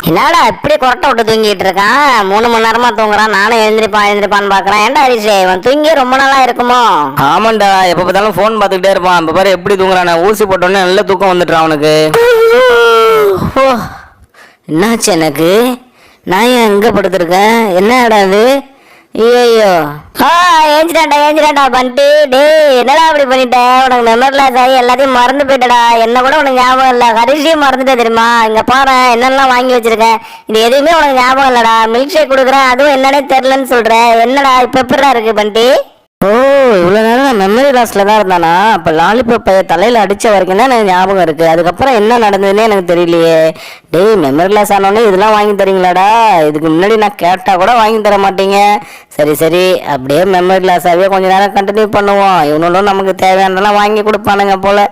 என்னடா இப்படி கொரட்டை விட்டு தூங்கிட்டு இருக்கான்? 3 மணி நேரமா தூங்குறான். நானும் எழுந்திருப்பான்னு பாக்குறேன். ஏன்டா ஹரிஷே, இவன் தூங்கி ரொம்ப நாளா இருக்குமோ? ஆமாண்டா, எப்ப பார்த்தாலும் போன் பாத்துக்கிட்டே இருப்பான். இப்ப பாரு எப்படி தூங்குறான. ஊசி போட்டோன்னே நல்ல தூக்கம் வந்துட்டான் அவனுக்கு. என்னாச்சு எனக்கு? நான் ஏன் எங்க படுத்திருக்கேன்? என்னடா அது? ஐயோ ஏஞ்சிட்டாண்டா பண்டி. டேய், என்னடா அப்படி பண்ணிட்ட? உனக்கு மெமரி லாஸ் ஆகி எல்லாத்தையும் மறந்து போயிட்டடா. என்ன கூட உனக்கு ஞாபகம் இல்ல. ஹரிஷையும் மறந்துட்டே தெரியுமா? இங்க பாரு என்னெல்லாம் வாங்கி வச்சிருக்கேன். இது எதுவுமே உனக்கு ஞாபகம் இல்லடா. மில்க் ஷேக் கொடுக்குறேன், அதுவும் என்னன்னே தெரியலன்னு சொல்றேன். என்னடா இப்ப எப்படா இருக்கு பண்டி? ஓ, இவ்வளவு நேரம் நான் மெமரி லாஸ்ல தான் இருந்தானா? அப்ப லாலிபப் தலையில அடிச்ச வரைக்கும் தான் எனக்கு ஞாபகம் இருக்கு. அதுக்கப்புறம் என்ன நடந்ததுன்னே எனக்கு தெரியலையே. டேய், மெமரி லாஸ் ஆனோடனே இதெல்லாம் வாங்கி தரீங்களாடா? இதுக்கு முன்னாடி நான் கேட்டா கூட வாங்கி தர மாட்டீங்க. சரி சரி, அப்படியே மெமரி லாஸ் ஆகவே கொஞ்ச நேரம் கண்டினியூ பண்ணுவோம். இவனும் நமக்கு தேவையானதெல்லாம் வாங்கி கொடுப்பானுங்க போல.